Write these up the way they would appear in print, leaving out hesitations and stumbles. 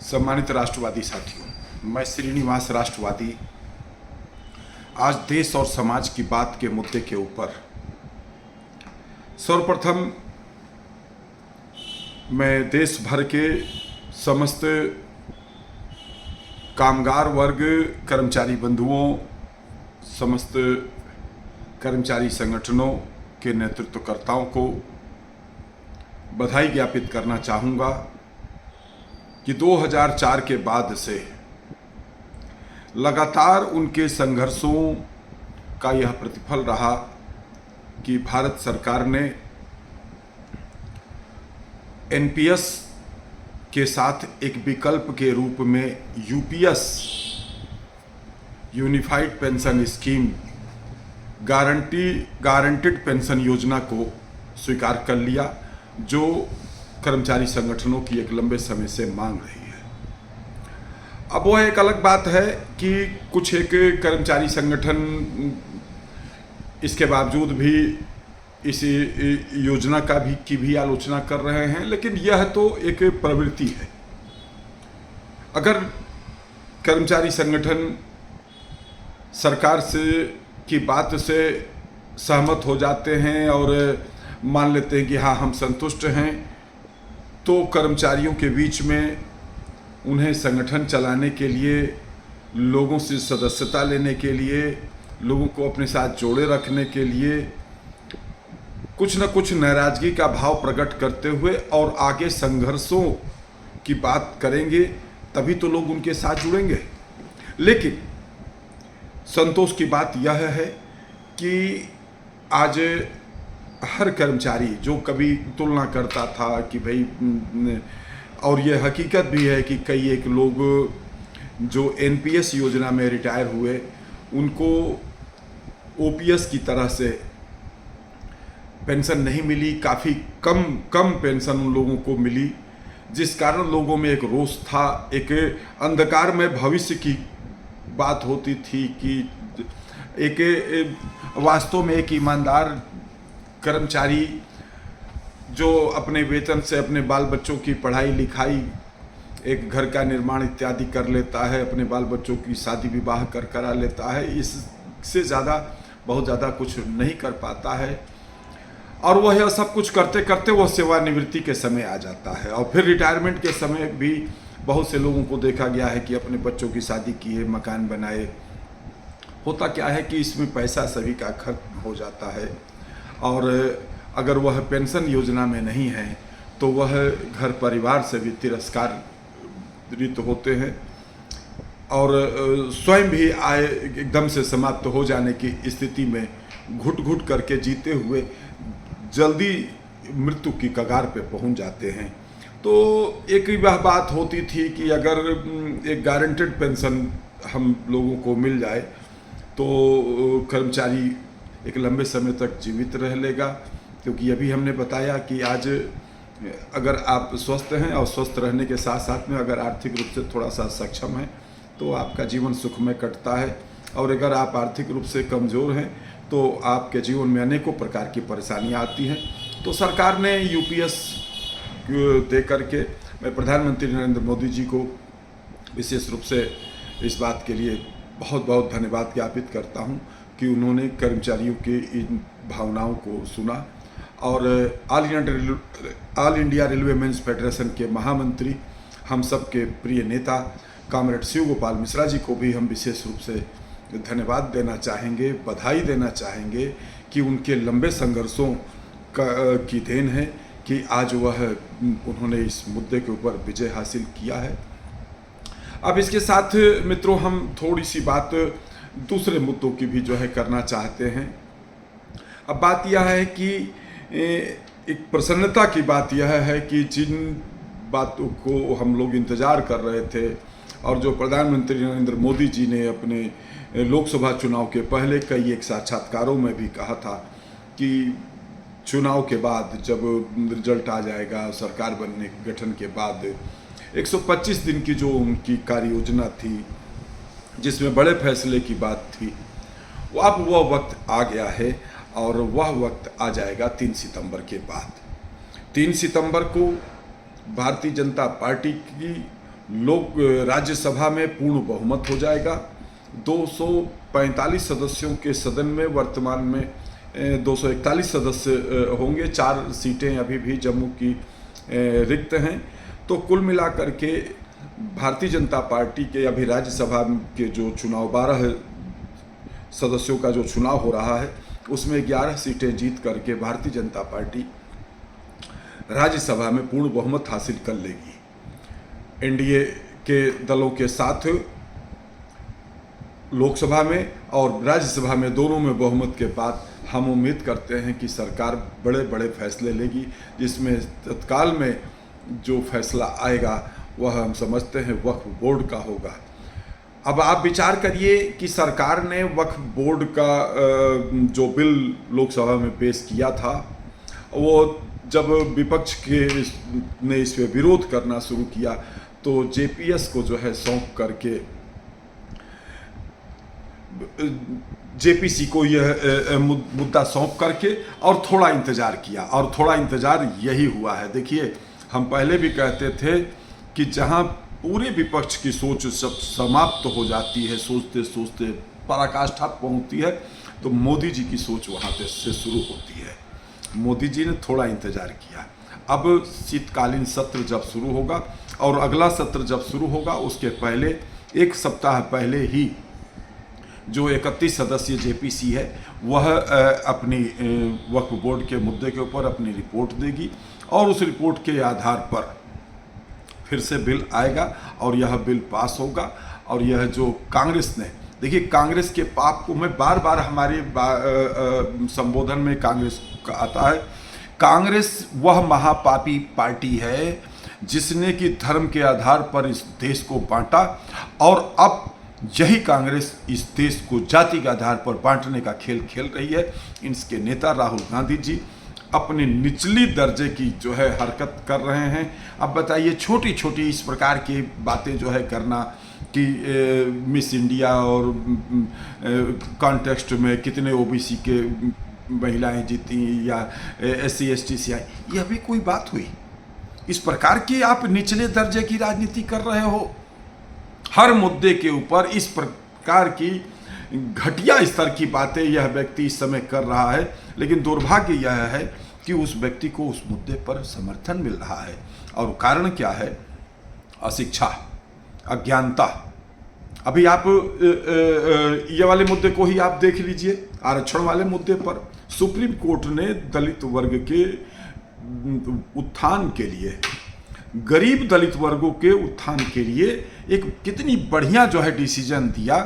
सम्मानित राष्ट्रवादी साथियों, मैं श्रीनिवास राष्ट्रवादी आज देश और समाज की बात के मुद्दे के ऊपर सर्वप्रथम मैं देश भर के समस्त कामगार वर्ग, कर्मचारी बंधुओं, समस्त कर्मचारी संगठनों के नेतृत्वकर्ताओं को बधाई ज्ञापित करना चाहूँगा कि 2004 के बाद से लगातार उनके संघर्षों का यह प्रतिफल रहा कि भारत सरकार ने एनपीएस के साथ एक विकल्प के रूप में UPS unified pension scheme guaranteed pension योजना को स्वीकार कर लिया, जो कर्मचारी संगठनों की एक लंबे समय से मांग रही है। अब वह एक अलग बात है कि कुछ एक कर्मचारी संगठन इसके बावजूद भी इस योजना की भी आलोचना कर रहे हैं, लेकिन यह तो एक प्रवृत्ति है। अगर कर्मचारी संगठन सरकार की बात से सहमत हो जाते हैं और मान लेते हैं कि हाँ हम संतुष्ट हैं, तो कर्मचारियों के बीच में उन्हें संगठन चलाने के लिए, लोगों से सदस्यता लेने के लिए, लोगों को अपने साथ जोड़े रखने के लिए कुछ न कुछ नाराजगी का भाव प्रकट करते हुए और आगे संघर्षों की बात करेंगे, तभी तो लोग उनके साथ जुड़ेंगे। लेकिन संतोष की बात यह है कि आज हर कर्मचारी जो कभी तुलना करता था कि भाई, और यह हकीकत भी है कि कई एक लोग जो एनपीएस योजना में रिटायर हुए उनको ओपीएस की तरह से पेंशन नहीं मिली, काफ़ी कम पेंशन उन लोगों को मिली, जिस कारण लोगों में एक रोष था, एक अंधकार में भविष्य की बात होती थी कि एक वास्तव में एक ईमानदार कर्मचारी जो अपने वेतन से अपने बाल बच्चों की पढ़ाई लिखाई, एक घर का निर्माण इत्यादि कर लेता है, अपने बाल बच्चों की शादी विवाह करा लेता है, इससे बहुत ज़्यादा कुछ नहीं कर पाता है। और वह यह सब कुछ करते करते वह सेवानिवृत्ति के समय आ जाता है। और फिर रिटायरमेंट के समय भी बहुत से लोगों को देखा गया है कि अपने बच्चों की शादी किए, मकान बनाए। होता क्या है कि इसमें पैसा सभी का खर्च हो जाता है, और अगर वह पेंशन योजना में नहीं है तो वह घर परिवार से भी तिरस्कारित होते हैं और स्वयं भी आय एकदम से समाप्त हो जाने की स्थिति में घुट घुट करके जीते हुए जल्दी मृत्यु की कगार पे पहुंच जाते हैं। तो एक वह बात होती थी कि अगर एक गारंटेड पेंशन हम लोगों को मिल जाए तो कर्मचारी एक लंबे समय तक जीवित रह लेगा, क्योंकि अभी हमने बताया कि आज अगर आप स्वस्थ हैं और स्वस्थ रहने के साथ साथ में अगर आर्थिक रूप से थोड़ा सा सक्षम हैं तो आपका जीवन सुखमय कटता है, और अगर आप आर्थिक रूप से कमज़ोर हैं तो आपके जीवन में अनेकों प्रकार की परेशानियां आती हैं। तो सरकार ने यूपीएस दे करके, मैं प्रधानमंत्री नरेंद्र मोदी जी को विशेष रूप से इस बात के लिए बहुत बहुत धन्यवाद ज्ञापित करता हूं कि उन्होंने कर्मचारियों के इन भावनाओं को सुना। और all India railway men's federation के महामंत्री, हम सब के प्रिय नेता कॉमरेड शिव गोपाल मिश्रा जी को भी हम विशेष रूप से धन्यवाद देना चाहेंगे, बधाई देना चाहेंगे कि उनके लंबे संघर्षों की देन है कि आज उन्होंने इस मुद्दे के ऊपर विजय हासिल किया है। अब इसके साथ मित्रों हम थोड़ी सी बात दूसरे मुद्दों की भी करना चाहते हैं। अब बात यह है कि एक प्रसन्नता की बात यह है कि जिन बातों को हम लोग इंतज़ार कर रहे थे और जो प्रधानमंत्री नरेंद्र मोदी जी ने अपने लोकसभा चुनाव के पहले कई एक साक्षात्कारों में भी कहा था कि चुनाव के बाद जब रिजल्ट आ जाएगा, सरकार गठन के बाद 125 दिन की जो उनकी कार्य योजना थी जिसमें बड़े फैसले की बात थी, अब वह वक्त आ गया है और वह वक्त आ जाएगा 3 सितंबर के बाद। 3 सितंबर को भारतीय जनता पार्टी की लोग राज्यसभा में पूर्ण बहुमत हो जाएगा। 245 सदस्यों के सदन में वर्तमान में 241 सदस्य होंगे। 4 सीटें अभी भी जम्मू की रिक्त हैं। तो कुल मिलाकर के भारतीय जनता पार्टी के अभी राज्यसभा के जो चुनाव 12 सदस्यों का जो चुनाव हो रहा है उसमें 11 सीटें जीत करके भारतीय जनता पार्टी राज्यसभा में पूर्ण बहुमत हासिल कर लेगी। एनडीए के दलों के साथ लोकसभा में और राज्यसभा में दोनों में बहुमत के बाद हम उम्मीद करते हैं कि सरकार बड़े बड़े फैसले लेगी, जिसमें तत्काल में जो फैसला आएगा वह हम समझते हैं वक्फ बोर्ड का होगा। अब आप विचार करिए कि सरकार ने वक्फ बोर्ड का जो बिल लोकसभा में पेश किया था, वो जब विपक्ष ने इस पे विरोध करना शुरू किया तो जेपीएस को जो है सौंप करके जेपीसी को यह मुद्दा सौंप करके और थोड़ा इंतजार किया, और थोड़ा इंतजार यही हुआ है। देखिए, हम पहले भी कहते थे कि जहां पूरे विपक्ष की सोच सब समाप्त हो जाती है, सोचते सोचते पराकाष्ठा पहुंचती है, तो मोदी जी की सोच वहां से शुरू होती है। मोदी जी ने थोड़ा इंतजार किया। अब शीतकालीन सत्र जब शुरू होगा और अगला सत्र जब शुरू होगा उसके पहले 1 सप्ताह पहले ही जो 31 सदस्यीय जेपीसी है वह अपनी वक्फ बोर्ड के मुद्दे के ऊपर अपनी रिपोर्ट देगी और उस रिपोर्ट के आधार पर फिर से बिल आएगा और यह बिल पास होगा। और यह जो कांग्रेस ने, देखिए कांग्रेस के पाप को मैं बार बार हमारे संबोधन में कांग्रेस का आता है, कांग्रेस वह महापापी पार्टी है जिसने कि धर्म के आधार पर इस देश को बांटा, और अब यही कांग्रेस इस देश को जाति के आधार पर बांटने का खेल खेल रही है। इनके नेता राहुल गांधी जी अपने निचली दर्जे की जो है हरकत कर रहे हैं। अब बताइए, छोटी छोटी इस प्रकार की बातें जो है करना कि मिस इंडिया और कॉन्टेक्स्ट में कितने ओबीसी के महिलाएं जीती या SC ST से आई, यह भी कोई बात हुई? इस प्रकार की आप निचले दर्जे की राजनीति कर रहे हो। हर मुद्दे के ऊपर इस प्रकार की घटिया स्तर की बातें यह व्यक्ति इस समय कर रहा है, लेकिन दुर्भाग्य यह है कि उस व्यक्ति को उस मुद्दे पर समर्थन मिल रहा है। और कारण क्या है? अशिक्षा, अज्ञानता। अभी आप ये वाले मुद्दे को ही आप देख लीजिए, आरक्षण वाले मुद्दे पर सुप्रीम कोर्ट ने दलित वर्ग के उत्थान के लिए, गरीब दलित वर्गों के उत्थान के लिए एक कितनी बढ़िया जो है डिसीजन दिया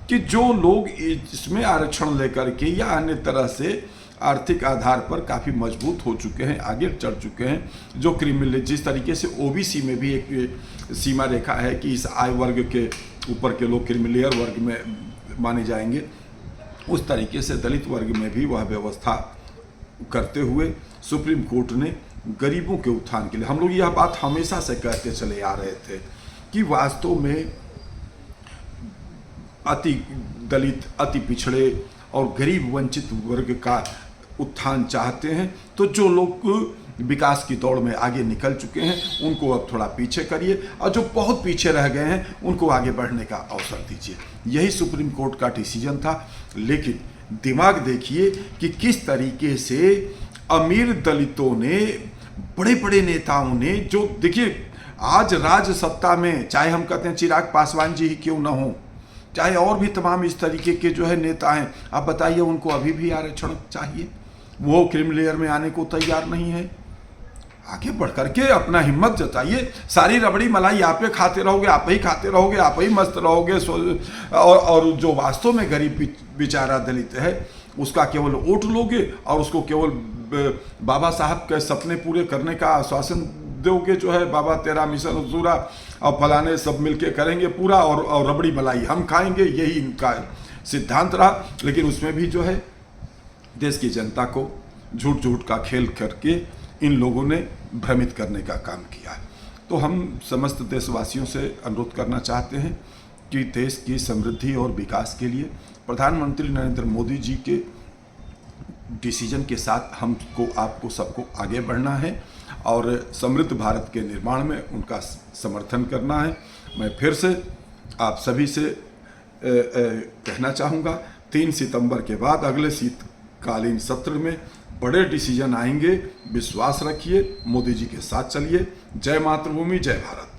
कि जो लोग इसमें आरक्षण लेकर के या अन्य तरह से आर्थिक आधार पर काफ़ी मजबूत हो चुके हैं, आगे चढ़ चुके हैं, जो क्रिमिनल, जिस तरीके से ओबीसी में भी एक सीमा रेखा है कि इस आय वर्ग के ऊपर के लोग क्रिमिनल वर्ग में माने जाएंगे, उस तरीके से दलित वर्ग में भी वह व्यवस्था करते हुए सुप्रीम कोर्ट ने गरीबों के उत्थान के लिए, हम लोग यह बात हमेशा से कहते चले आ रहे थे कि वास्तव में अति दलित, अति पिछड़े और गरीब वंचित वर्ग का उत्थान चाहते हैं, तो जो लोग विकास की दौड़ में आगे निकल चुके हैं उनको अब थोड़ा पीछे करिए, और जो बहुत पीछे रह गए हैं उनको आगे बढ़ने का अवसर दीजिए। यही सुप्रीम कोर्ट का डिसीजन था। लेकिन दिमाग देखिए कि किस तरीके से अमीर दलितों ने, बड़े बड़े नेताओं ने, जो देखिए आज राज सत्ता में, चाहे हम कहते हैं चिराग पासवान जी ही क्यों ना हो, चाहे और भी तमाम इस तरीके के जो है नेता हैं, आप बताइए उनको अभी भी आरक्षण चाहिए, वो क्रीम लेयर में आने को तैयार नहीं है। आगे बढ़ करके अपना हिम्मत जताइए। सारी रबड़ी मलाई आप ही खाते रहोगे, आप ही खाते रहोगे, आप ही मस्त रहोगे, और जो वास्तव में गरीब बेचारा दलित है उसका केवल वोट लोगे और उसको केवल बाबा साहब के सपने पूरे करने का आश्वासन दोगे, जो है बाबा तेरा मिशन अधूरा और फलाने सब मिलके करेंगे पूरा, और रबड़ी मलाई हम खाएंगे, यही इनका सिद्धांत रहा। लेकिन उसमें भी जो है देश की जनता को झूठ झूठ का खेल करके इन लोगों ने भ्रमित करने का काम किया है। तो हम समस्त देशवासियों से अनुरोध करना चाहते हैं कि देश की समृद्धि और विकास के लिए प्रधानमंत्री नरेंद्र मोदी जी के डिसीजन के साथ हमको, आपको, सबको आगे बढ़ना है। और समृद्ध भारत के निर्माण में उनका समर्थन करना है। मैं फिर से आप सभी से कहना चाहूँगा, 3 सितंबर के बाद अगले शीतकालीन सत्र में बड़े डिसीजन आएंगे। विश्वास रखिए, मोदी जी के साथ चलिए। जय मातृभूमि, जय भारत।